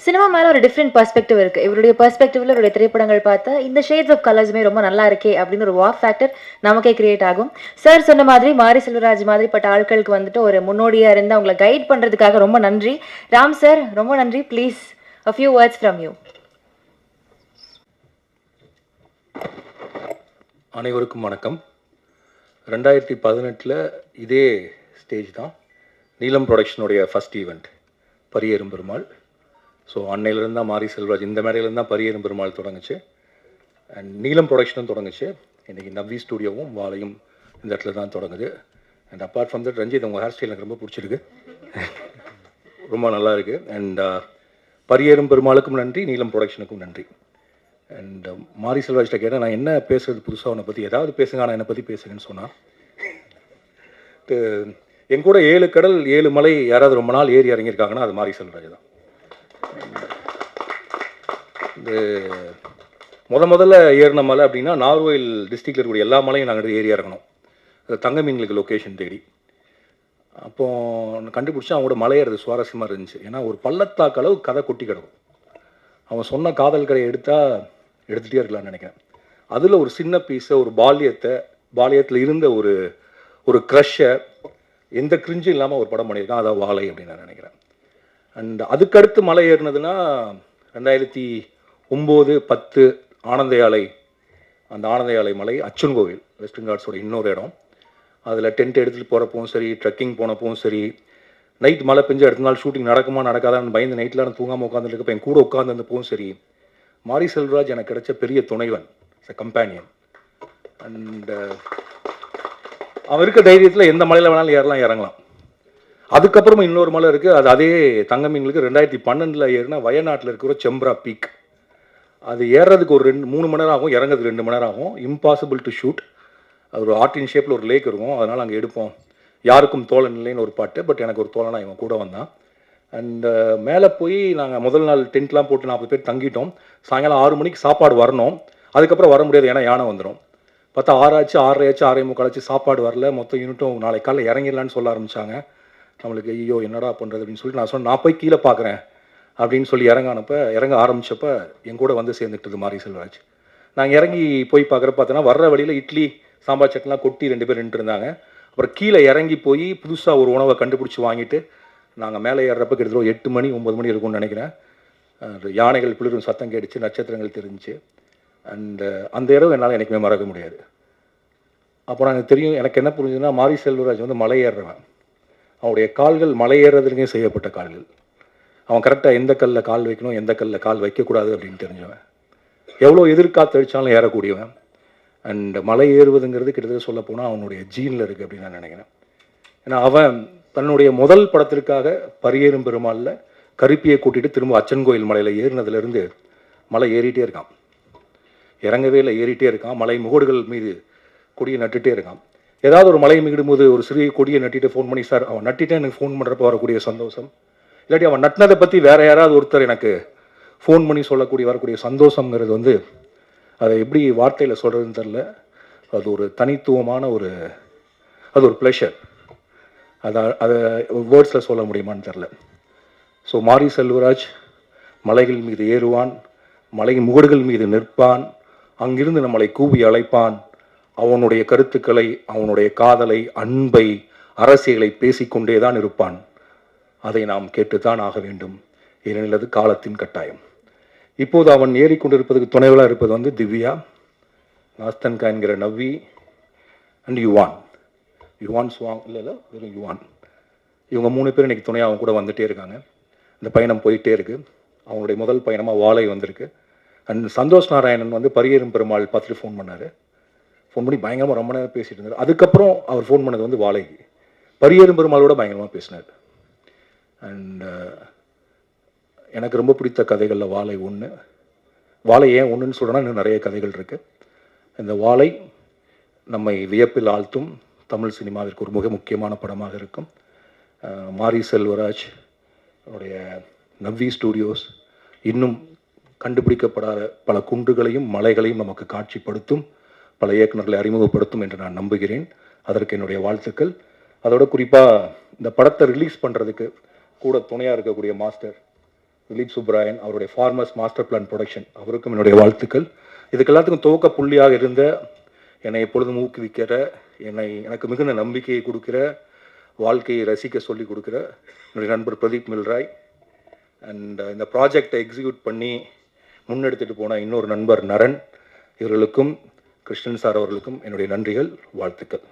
Cinema மேல ஒரு different perspective இருக்கு. இவருடைய பெர்ஸ்பெக்டிவ்ல இவருடைய திரைப்படங்கள் பார்த்தா, இந்த ஷேட்ஸ் ஆஃப் கலர்ஸுமே ரொம்ப நல்லா இருக்கே அப்படின்னு ஒரு வாவ் ஃபேக்டர் நமக்கே கிரியேட் ஆகும். சார் சொன்ன மாதிரி மாரி செல்வராஜ் மாதிரிப்பட்ட ஆட்களுக்கு வந்துட்டு ஒரு முன்னோடியா இருந்து அவங்கள கைட் பண்றதுக்காக ரொம்ப நன்றி. ராம் சார் ரொம்ப நன்றி. Please a few words from you. அனைவருக்கும் வணக்கம். 2018 இதே ஸ்டேஜ் தான் நீலம் ப்ரொடக்ஷனுடைய first event Pariyerum Perumal. So அன்னையிலேருந்து தான் மாரி செல்வராஜ் இந்த மேடையிலேருந்து தான் பரியேறும் பெருமாள் தொடங்குச்சு. அண்ட் நீலம் ப்ரொடக்ஷனும் தொடங்குச்சு. இன்றைக்கி நவ்வி ஸ்டூடியோவும் வாழையும் இந்த இடத்துல தான் தொடங்குது. And apart from that Ranjith உங்கள் ஹேர் ஸ்டைல் எனக்கு ரொம்ப பிடிச்சிருக்கு, ரொம்ப நல்லா இருக்குது. அண்ட் பரியேறும் பெருமாளுக்கும் நன்றி, நீலம் ப்ரொடக்ஷனுக்கும் நன்றி. அண்ட் மாரி செல்வராஜ்கிட்ட கேட்டால் நான் என்ன பேசுகிறது புதுசாக அவனை பற்றி ஏதாவது பேசுங்க, ஆனால் என்னை பற்றி பேசுங்கன்னு சொன்னான். என் கூட 7 கடல் 7 மலை யாராவது ரொம்ப நாள் ஏறி இறங்கியிருக்காங்கன்னா அது மாரி செல்வராஜ் தான். இது முதல்ல ஏறின மலை அப்படின்னா நார்வேல் டிஸ்ட்ரிக்டில் இருக்கக்கூடிய எல்லா மலையும் நாங்கள் ஏறி இறங்கணும், அது தங்க மீன்களுக்கு லொக்கேஷன் தேடி. அப்போது கண்டுபிடிச்சா அவங்களோட மலையேறது சுவாரஸ்யமாக இருந்துச்சு. ஏன்னா ஒரு பள்ளத்தாக்கு அளவு கதை கொட்டி கிடக்கும். அவன் சொன்ன காதல் கதையை எடுத்துகிட்டே இருக்கலாம்னு நினைக்கிறேன். அதில் ஒரு சின்ன பீஸை, ஒரு பாலியத்தில் இருந்த ஒரு க்ரஷ்ஷை எந்த கிரிஞ்சும் இல்லாமல் ஒரு படம் பண்ணியிருக்கான். அதான் வாழை அப்படின்னு நான் நினைக்கிறேன். அண்ட் அதுக்கடுத்து மலை ஏறினதுன்னா 2009-10 ஆனந்தயாலை, அந்த ஆனந்தயாலை மலை அச்சன் கோவில் வெஸ்டர்ன் காட்ஸோட இன்னொரு இடம். அதில் டென்ட் எடுத்துகிட்டு போகிறப்பவும் சரி, ட்ரெக்கிங் போனப்பவும் சரி, நைட் மழை பெஞ்சு அடுத்த நாள் ஷூட்டிங் நடக்குமா நடக்காதான்னு பயந்து நைட்டில் நான் தூங்காமல் உட்காந்துருக்கப்போ என் கூட உட்காந்துருந்தப்பவும் சரி, மாரி செல்வராஜ் எனக்கு கிடைச்ச பெரிய துணைவன், கம்பேனியன். அண்ட் அவன் இருக்க தைரியத்தில் எந்த மலையில் வேணாலும் இறங்கலாம். அதுக்கப்புறமா இன்னொரு மலை இருக்குது, அது அதே தங்க மீன்களுக்கு 2012 ஏறினா வயநாட்டில் இருக்கிற செம்ப்ரா பீக். அது ஏறுறதுக்கு ஒரு 3 மணி நேரம் ஆகும், இறங்கிறதுக்கு 2 மணி நேரம் ஆகும். Impossible to shoot. அது ஒரு ஆர்டின் ஷேப்பில் ஒரு லேக் இருக்கும், அதனால் அங்கே எடுப்போம். யாருக்கும் தோழன் இல்லைன்னு ஒரு பாட்டு, பட் எனக்கு ஒரு தோழனா இவன் கூட வந்தான். அண்ட் மேலே போய் நாங்கள் முதல் நாள் டென்ட்லாம் போட்டு 40 பேர் தங்கிட்டோம். சாயங்காலம் 6 மணிக்கு சாப்பாடு வரணும். அதுக்கப்புறம் வர முடியாது, ஏன்னா யானை வந்துடும். பார்த்தா 6 ஆச்சு, 6:30 ஆச்சு, 6:45 ஆச்சு, சாப்பாடு வரல. மொத்தம் யூனிட்டும் நாளைக்கு காலையில் இறங்கிடலான்னு சொல்ல ஆரம்பித்தாங்க. நம்மளுக்கு ஐயோ என்னடா பண்ணுறது அப்படின்னு சொல்லிட்டு நான் சொன்னேன், நான் போய் கீழே பார்க்குறேன் அப்படின்னு சொல்லி இறங்க ஆரம்பித்தப்போ என் கூட வந்து சேர்ந்துக்கிட்டது மாரி செல்வராஜ். நாங்கள் இறங்கி போய் பார்த்தோன்னா வர்ற வழியில் இட்லி சாம்பார் சட்லாம் கொட்டி 2 பேர் நின்றுருந்தாங்க. அப்புறம் கீழே இறங்கி போய் புதுசாக ஒரு உணவை கண்டுபிடிச்சி வாங்கிட்டு நாங்கள் மேலே ஏறுறப்ப கிட்டத்தட்ட 8 மணி 9 மணி இருக்கும்னு நினைக்கிறேன். யானைகள் பிளிரும் சத்தம் கேட்டுச்சு, நட்சத்திரங்கள் தெரிஞ்சிச்சு. அண்டு அந்த இரவு என்னால் எனக்குமே மறக்க முடியாது. அப்புறம் எனக்கு தெரியும், எனக்கு என்ன புரிஞ்சுதுன்னா மாரி செல்வராஜ் வந்து மலை ஏறுறவன். அவனுடைய கால்கள் மலை ஏறுறதுலேயும் செய்யப்பட்ட கால்கள். அவன் கரெக்டாக எந்த கல்லில் கால் வைக்கணும், எந்த கல்லில் கால் வைக்கக்கூடாது அப்படின்னு தெரிஞ்சவன். எவ்வளோ எதிர்காத்து அடித்தாலும் ஏறக்கூடியவன். அண்ட் மலை ஏறுவதுங்கிறது கிட்டத்தட்ட சொல்ல போனால் அவனுடைய ஜீனில் இருக்குது அப்படின்னு நான் நினைக்கிறேன். ஏன்னா அவன் தன்னுடைய முதல் படத்திற்காக பரியேறும் பெருமாளில் கருப்பியை கூட்டிகிட்டு திரும்ப அச்சன் கோயில் மலையில் ஏறினதுலேருந்து மலை ஏறிட்டே இருக்கான். இறங்கவே இல்லை, ஏறிட்டே இருக்கான். மலை முகடுகள் மீது கொடியை நட்டுகிட்டே இருக்கான். ஏதாவது ஒரு மலை மிகிடும்போது ஒரு சிறிய கொடியை நட்டிட்டு ஃபோன் பண்ணி, சார் அவன் நட்டிட்டே எனக்கு ஃபோன் பண்ணுறப்ப வரக்கூடிய சந்தோஷம், இல்லாட்டி அவன் நட்டினதை பற்றி வேறு யாராவது ஒருத்தர் எனக்கு ஃபோன் பண்ணி வரக்கூடிய சந்தோஷங்கிறது வந்து அதை எப்படி வார்த்தையில் சொல்கிறதுன்னு தெரில. அது ஒரு தனித்துவமான அது ஒரு ப்ளஷர். அதை வேர்ட்ஸில் சொல்ல முடியுமான்னு தெரில. ஸோ மாரி செல்வராஜ் மலைகள் மீது ஏறுவான், மலை முகடுகள் மீது நிற்பான், அங்கிருந்து நம்மளை கூவி அழைப்பான். அவனுடைய கருத்துக்களை, அவனுடைய காதலை, அன்பை, அரசியலை பேசிக்கொண்டே தான் இருப்பான். அதை நாம் கேட்டுத்தான் ஆக வேண்டும், ஏனெனில் அது காலத்தின் கட்டாயம். இப்போது அவன் ஏறிக்கொண்டிருப்பதுக்கு துணைவலாக இருப்பது வந்து திவ்யா, நாஸ்தன்கா என்கிற நவ்வி அண்ட் யுவான் சுவாங் இல்லை வெறும் யுவான். இவங்க 3 பேர் இன்றைக்கி துணையாக அவங்க கூட வந்துகிட்டே இருக்காங்க. இந்த பயணம் போயிட்டே இருக்குது. அவங்களுடைய முதல் பயணமாக வாழை வந்திருக்கு. அண்ட் சந்தோஷ் நாராயணன் வந்து பரியேறும் பெருமாள் பார்த்துட்டு ஃபோன் பண்ணார். ஃபோன் பண்ணி பயங்கரமாக ரொம்ப நேரம் பேசிகிட்டு இருந்தார். அதுக்கப்புறம் அவர் ஃபோன் பண்ணது வந்து வாழைக்கு. பரியேறும் பெருமாளோட பயங்கரமாக பேசினார். அண்ட் எனக்கு ரொம்ப பிடித்த கதைகளில் வாழை ஒன்று. வாழை ஏன் ஒன்றுன்னு சொல்கிறேன்னா இன்னும் நிறைய கதைகள் இருக்குது. இந்த வாழை நம்மை வியப்பில் ஆழ்த்தும் தமிழ் சினிமாவிற்கு ஒரு மிக முக்கியமான படமாக இருக்கும். மாரி செல்வராஜ் அவருடைய நவ்வி ஸ்டூடியோஸ் இன்னும் கண்டுபிடிக்கப்படாத பல குன்றுகளையும் மலைகளையும் நமக்கு காட்சிப்படுத்தும், பல இயக்குநர்களை அறிமுகப்படுத்தும் என்று நான் நம்புகிறேன். அதற்கு என்னுடைய வாழ்த்துக்கள். அதோட குறிப்பாக இந்த படத்தை ரிலீஸ் பண்ணுறதுக்கு கூட துணையாக இருக்கக்கூடிய மாஸ்டர் திலீப் சுப்ராயன், அவருடைய ஃபார்மர்ஸ் மாஸ்டர் பிளான் ப்ரொடக்ஷன், அவருக்கும் என்னுடைய வாழ்த்துக்கள். இதுக்கு எல்லாத்துக்கும் துவக்க புள்ளியாக இருந்த, என்னை எப்பொழுதும் ஊக்குவிக்கிற, எனக்கு மிகுந்த நம்பிக்கையை கொடுக்கிற, வாழ்க்கையை ரசிக்க சொல்லி கொடுக்குற என்னுடைய நண்பர் பிரதீப் மில்ராய், அண்ட் இந்த ப்ராஜெக்டை எக்ஸிக்யூட் பண்ணி முன்னெடுத்துட்டு போன இன்னொரு நண்பர் நரன், இவர்களுக்கும் கிருஷ்ணன் சார் அவர்களுக்கும் என்னுடைய நன்றிகள், வாழ்த்துக்கள்.